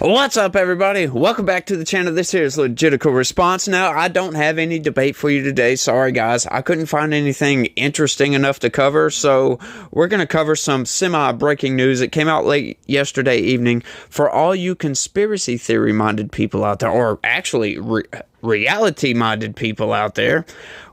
What's up, everybody? Welcome back to the channel. This here is Legitical Response. Now, I don't have any debate for you today. Sorry, guys. I couldn't find anything interesting enough to cover, so we're going to cover some semi-breaking news that came out late yesterday evening. For all you conspiracy theory-minded people out there, or actually reality-minded people out there,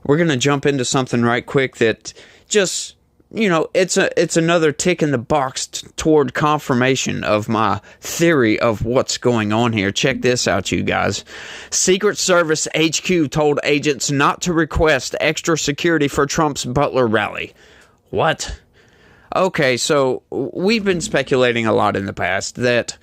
we're going to jump into something right quick that just... it's another tick in the box toward confirmation of my theory of what's going on here. Check this out, you guys. Secret Service HQ told agents not to request extra security for Trump's Butler rally. What? Okay, so we've been speculating a lot in the past that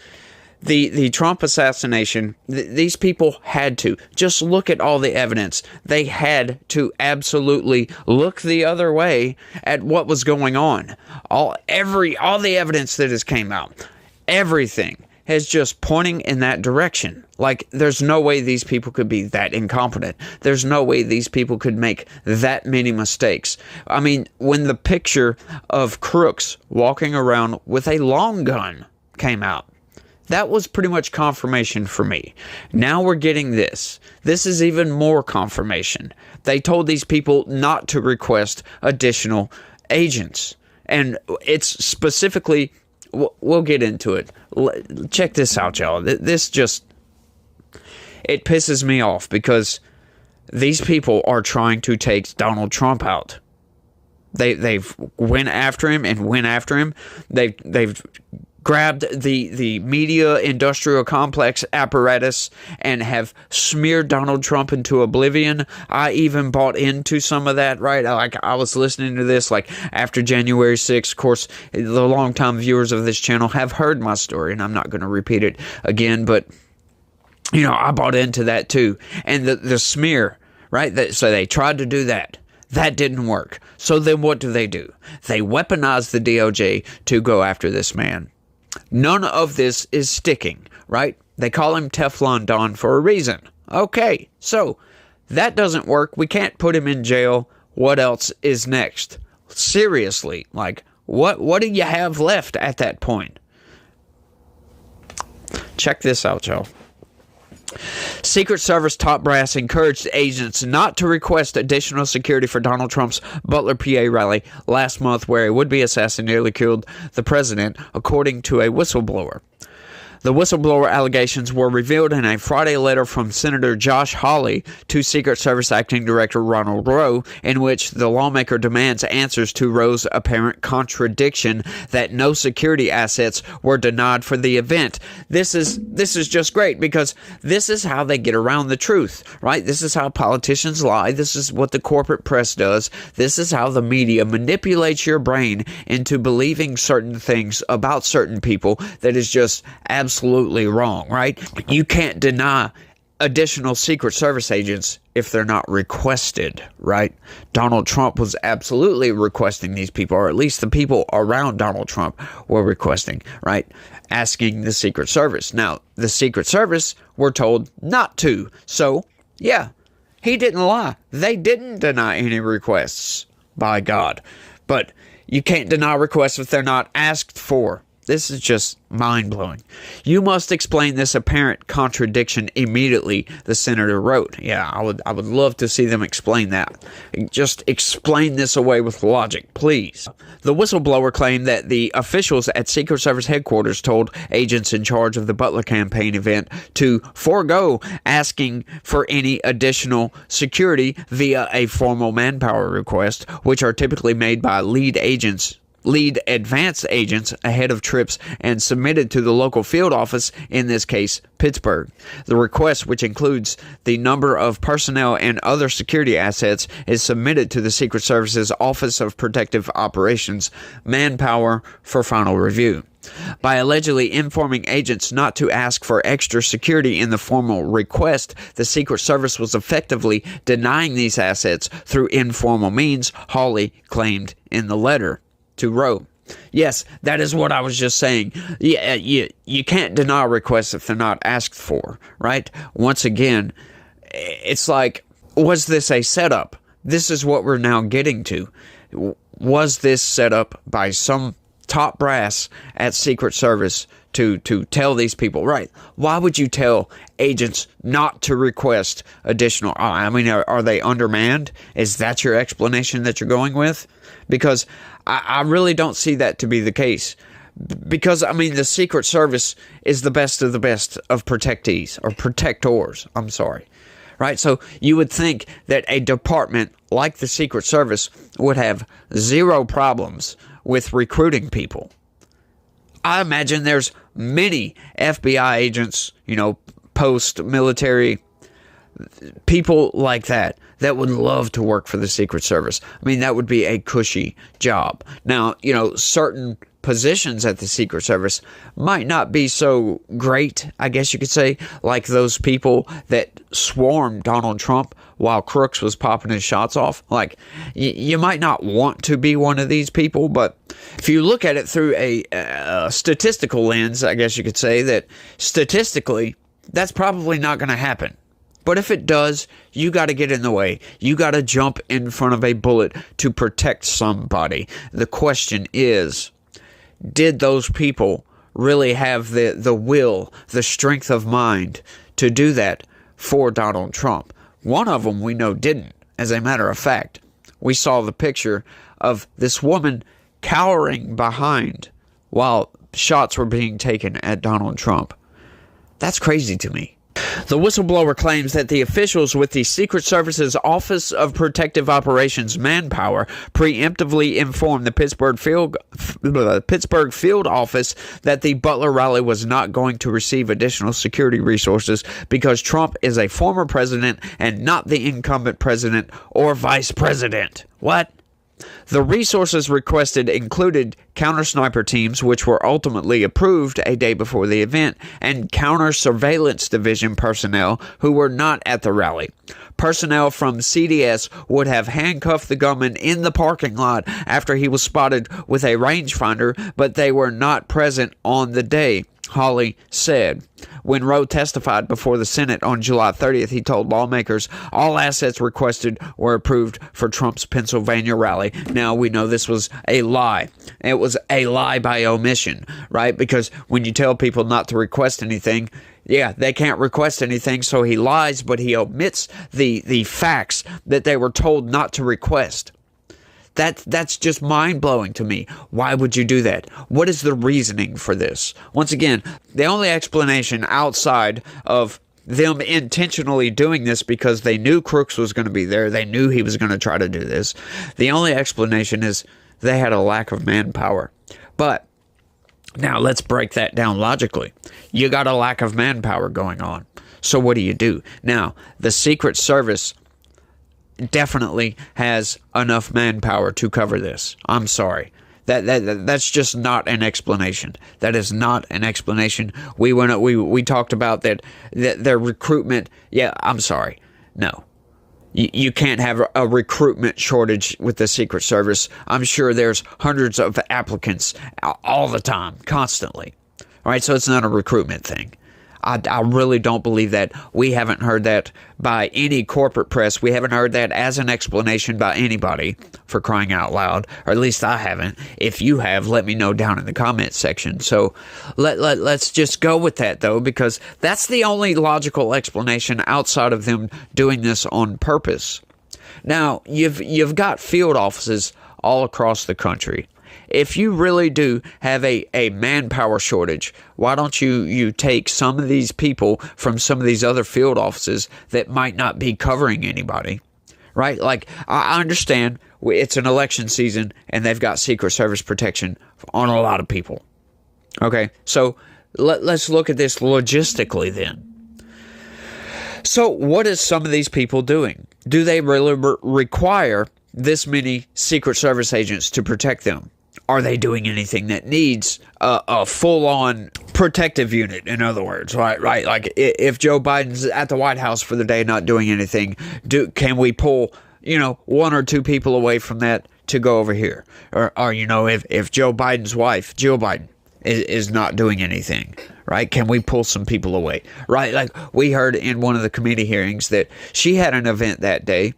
the Trump assassination, these people had to. Just look at all the evidence. They had to absolutely look the other way at what was going on. All the evidence that has came out, everything is just pointing in that direction. Like, there's no way these people could be that incompetent. There's no way these people could make that many mistakes. I mean, when the picture of crooks walking around with a long gun came out, that was pretty much confirmation for me. Now we're getting this. This is even more confirmation. They told these people not to request additional agents. And it's specifically, we'll get into it. Check this out, y'all. This just, it pisses me off because these people are trying to take Donald Trump out. They've went after him and went after him. They've grabbed the media industrial complex apparatus and have smeared Donald Trump into oblivion. I even bought into some of that, right? I was listening to this like after January 6th. Of course, the longtime viewers of this channel have heard my story, and I'm not going to repeat it again, but I bought into that too. And the smear, right? So they tried to do that. That didn't work. So then what do? They weaponize the DOJ to go after this man. None of this is sticking, right? They call him Teflon Don for a reason. Okay, so that doesn't work. We can't put him in jail. What else is next? Seriously, like, what do you have left at that point? Check this out, y'all. Secret Service top brass encouraged agents not to request additional security for Donald Trump's Butler, PA rally last month, where a would-be assassin nearly killed the president, according to a whistleblower. The whistleblower allegations were revealed in a Friday letter from Senator Josh Hawley to Secret Service Acting Director Ronald Rowe, in which the lawmaker demands answers to Rowe's apparent contradiction that no security assets were denied for the event. This is just great because this is how they get around the truth, right? This is how politicians lie. This is what the corporate press does. This is how the media manipulates your brain into believing certain things about certain people that is just absolutely wrong, right? You can't deny additional Secret Service agents if they're not requested, right? Donald Trump was absolutely requesting these people, or at least the people around Donald Trump were requesting, right? Asking the Secret Service. Now, the Secret Service were told not to. So, yeah, he didn't lie. They didn't deny any requests, by God. But you can't deny requests if they're not asked for. This is just mind-blowing. You must explain this apparent contradiction immediately, the senator wrote. Yeah, I would love to see them explain that. Just explain this away with logic, please. The whistleblower claimed that the officials at Secret Service headquarters told agents in charge of the Butler campaign event to forego asking for any additional security via a formal manpower request, which are typically made by lead advance agents ahead of trips and submitted to the local field office, in this case, Pittsburgh. The request, which includes the number of personnel and other security assets, is submitted to the Secret Service's Office of Protective Operations Manpower for final review. By allegedly informing agents not to ask for extra security in the formal request, the Secret Service was effectively denying these assets through informal means, Hawley claimed in the letter to Rowe. Yes, that is what I was just saying. Yeah, you can't deny requests if they're not asked for, right? Once again, it's like, was this a setup? This is what we're now getting to. Was this set up by some top brass at Secret Service to tell these people, right? Why would you tell agents not to request additional? I mean, are they undermanned? Is that your explanation that you're going with? Because I really don't see that to be the case. Because, I mean, the Secret Service is the best of protectees, or protectors, I'm sorry. Right? So you would think that a department like the Secret Service would have zero problems with recruiting people. I imagine there's many FBI agents, post-military people like that would love to work for the Secret Service. I mean, that would be a cushy job. Now, certain positions at the Secret Service might not be so great, I guess you could say, like those people that swarmed Donald Trump while Crooks was popping his shots off. Like, you might not want to be one of these people, but if you look at it through a statistical lens, I guess you could say that statistically, that's probably not going to happen. But if it does, you got to get in the way. You got to jump in front of a bullet to protect somebody. The question is, did those people really have the will, the strength of mind to do that for Donald Trump? One of them we know didn't. As a matter of fact, we saw the picture of this woman cowering behind while shots were being taken at Donald Trump. That's crazy to me. The whistleblower claims that the officials with the Secret Service's Office of Protective Operations Manpower preemptively informed the Pittsburgh field office that the Butler rally was not going to receive additional security resources because Trump is a former president and not the incumbent president or vice president. What? The resources requested included counter-sniper teams, which were ultimately approved a day before the event, and counter-surveillance division personnel who were not at the rally. Personnel from CDS would have handcuffed the gunman in the parking lot after he was spotted with a rangefinder, but they were not present on the day, Hawley said. When Rowe testified before the Senate on July 30th, he told lawmakers all assets requested were approved for Trump's Pennsylvania rally. Now, we know this was a lie. It was a lie by omission, right? Because when you tell people not to request anything, yeah, they can't request anything, so he lies, but he omits the facts that they were told not to request. That's just mind-blowing to me. Why would you do that? What is the reasoning for this? Once again, the only explanation outside of them intentionally doing this because they knew Crooks was going to be there, they knew he was going to try to do this, the only explanation is they had a lack of manpower. But now let's break that down logically. You got a lack of manpower going on. So what do? Now, the Secret Service definitely has enough manpower to cover this. I'm sorry. That's just not an explanation. That is not an explanation. We talked about that their recruitment. Yeah, I'm sorry. No. You can't have a recruitment shortage with the Secret Service. I'm sure there's hundreds of applicants all the time, constantly. All right, so it's not a recruitment thing. I really don't believe that. We haven't heard that by any corporate press. We haven't heard that as an explanation by anybody, for crying out loud. Or at least I haven't. If you have, let me know down in the comments section. So let's just go with that, though, because that's the only logical explanation outside of them doing this on purpose. Now, you've got field offices all across the country. If you really do have a manpower shortage, why don't you take some of these people from some of these other field offices that might not be covering anybody, right? Like, I understand it's an election season and they've got Secret Service protection on a lot of people. Okay, so let's look at this logistically then. So what is some of these people doing? Do they really require this many Secret Service agents to protect them? Are they doing anything that needs a full-on protective unit, in other words, right? Like, if Joe Biden's at the White House for the day not doing anything, can we pull, one or two people away from that to go over here? Or if Joe Biden's wife, Jill Biden, is not doing anything, right? Can we pull some people away, right? Like, we heard in one of the committee hearings that she had an event that day,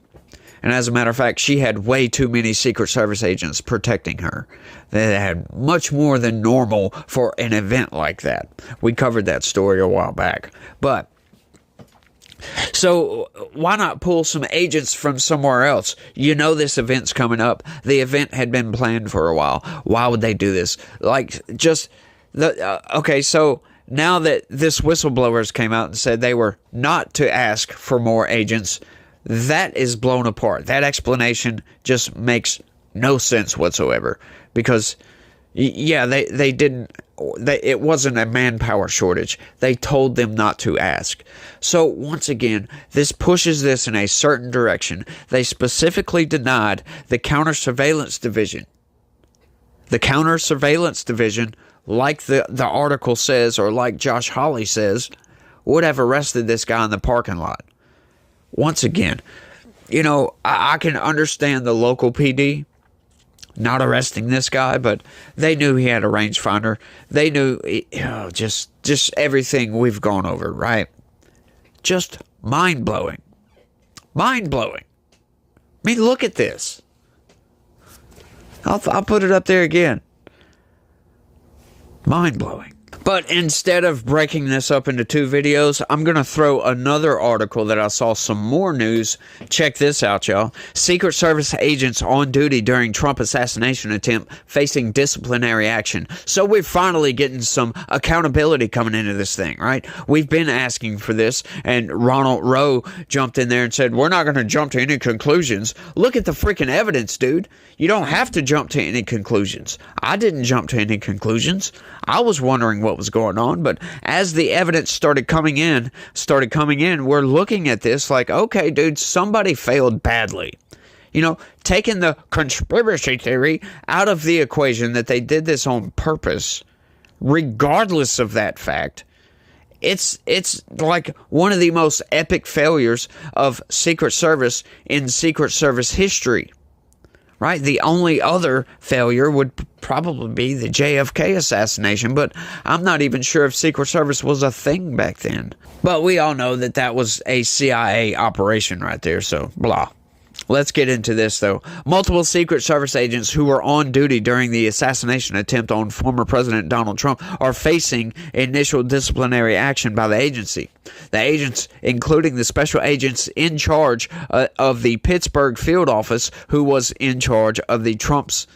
And as a matter of fact, she had way too many Secret Service agents protecting her. They had much more than normal for an event like that. We covered that story a while back. But, so why not pull some agents from somewhere else? You know this event's coming up. The event had been planned for a while. Why would they do this? Like, just, okay, so now that this whistleblowers came out and said they were not to ask for more agents, that is blown apart. That explanation just makes no sense whatsoever. Because, yeah, they didn't, it wasn't a manpower shortage. They told them not to ask. So, once again, this pushes this in a certain direction. They specifically denied the counter-surveillance division. The counter-surveillance division, like the article says, or like Josh Hawley says, would have arrested this guy in the parking lot. Once again, you know, I can understand the local PD not arresting this guy, but they knew he had a rangefinder. They knew, just everything we've gone over, right? Just mind-blowing. Mind-blowing. I mean, look at this. I'll put it up there again. Mind-blowing. But instead of breaking this up into two videos, I'm going to throw another article that I saw some more news. Check this out, y'all. Secret Service agents on duty during Trump assassination attempt facing disciplinary action. So we're finally getting some accountability coming into this thing, right? We've been asking for this, and Ronald Rowe jumped in there and said, we're not going to jump to any conclusions. Look at the freaking evidence, dude. You don't have to jump to any conclusions. I didn't jump to any conclusions. I was wondering what was going on, but as the evidence started coming in, we're looking at this like, okay, dude, somebody failed badly. You know, taking the conspiracy theory out of the equation that they did this on purpose, regardless of that fact, it's like one of the most epic failures of Secret Service in Secret Service history. Right? The only other failure would probably be the JFK assassination, but I'm not even sure if Secret Service was a thing back then. But we all know that that was a CIA operation right there, so blah. Let's get into this, though. Multiple Secret Service agents who were on duty during the assassination attempt on former President Donald Trump are facing initial disciplinary action by the agency. The agents, including the special agents in charge of the Pittsburgh field office, who was in charge of Trump's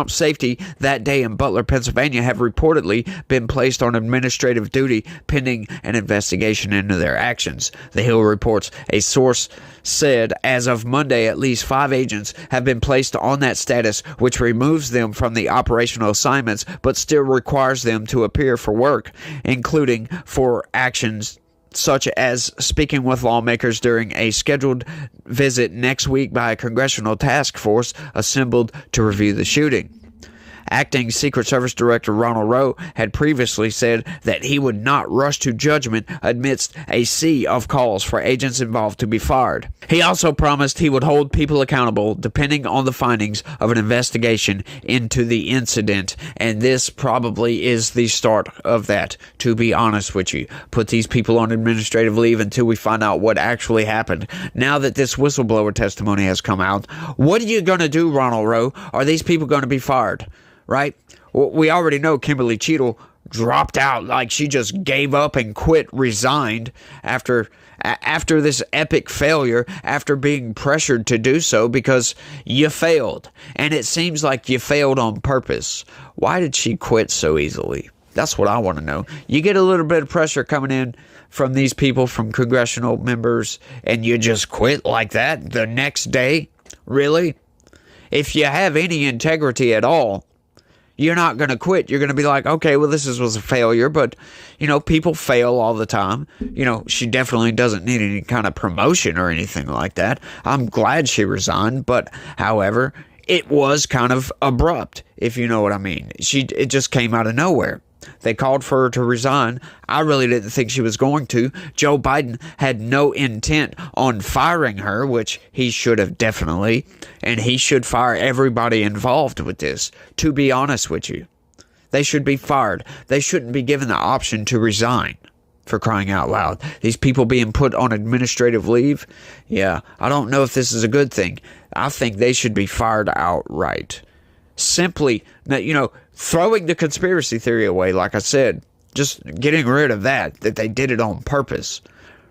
safety that day in Butler, Pennsylvania, have reportedly been placed on administrative duty pending an investigation into their actions. The Hill reports a source said as of Monday, at least 5 agents have been placed on that status, which removes them from the operational assignments but still requires them to appear for work, including for actions such as speaking with lawmakers during a scheduled visit next week by a congressional task force assembled to review the shooting. Acting Secret Service Director Ronald Rowe had previously said that he would not rush to judgment amidst a sea of calls for agents involved to be fired. He also promised he would hold people accountable depending on the findings of an investigation into the incident, and this probably is the start of that, to be honest with you. Put these people on administrative leave until we find out what actually happened. Now that this whistleblower testimony has come out, what are you going to do, Ronald Rowe? Are these people going to be fired? Right? We already know Kimberly Cheadle dropped out, like she just gave up and quit, resigned after this epic failure, after being pressured to do so because you failed. And it seems like you failed on purpose. Why did she quit so easily? That's what I want to know. You get a little bit of pressure coming in from these people, from congressional members, and you just quit like that the next day? Really? If you have any integrity at all, you're not going to quit. You're going to be like, okay, well, this was a failure, but, you know, people fail all the time. You know, she definitely doesn't need any kind of promotion or anything like that. I'm glad she resigned, but, however, it was kind of abrupt, if you know what I mean. It just came out of nowhere. They called for her to resign. I really didn't think she was going to. Joe Biden had no intent on firing her, which he should have definitely. And he should fire everybody involved with this, to be honest with you. They should be fired. They shouldn't be given the option to resign. for crying out loud. These people being put on administrative leave, yeah, I don't know if this is a good thing. I think they should be fired outright. Simply, throwing the conspiracy theory away, like I said, just getting rid of that they did it on purpose,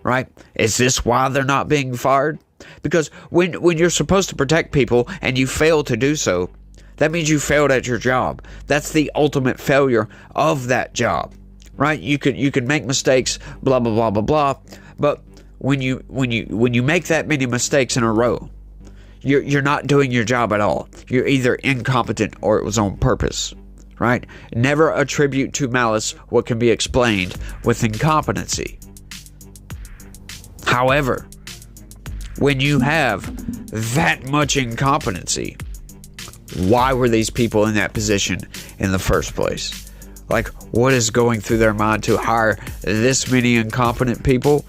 right? Is this why they're not being fired? Because when you're supposed to protect people and you fail to do so, that means you failed at your job. That's the ultimate failure of that job, right? You could make mistakes, blah blah blah blah blah, but when you make that many mistakes in a row, you're not doing your job at all. You're either incompetent or it was on purpose, right? Never attribute to malice what can be explained with incompetency. However, when you have that much incompetency, why were these people in that position in the first place? Like, what is going through their mind to hire this many incompetent people?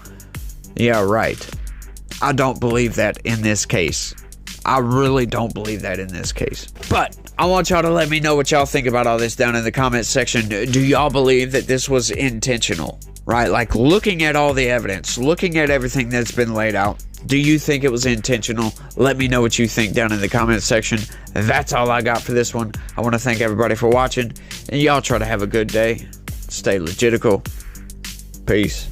Yeah, right. I don't believe that in this case. I really don't believe that in this case. But I want y'all to let me know what y'all think about all this down in the comments section. Do y'all believe that this was intentional? Right? Like, looking at all the evidence, looking at everything that's been laid out, do you think it was intentional? Let me know what you think down in the comments section. That's all I got for this one. I want to thank everybody for watching, and y'all try to have a good day. Stay legitical. Peace.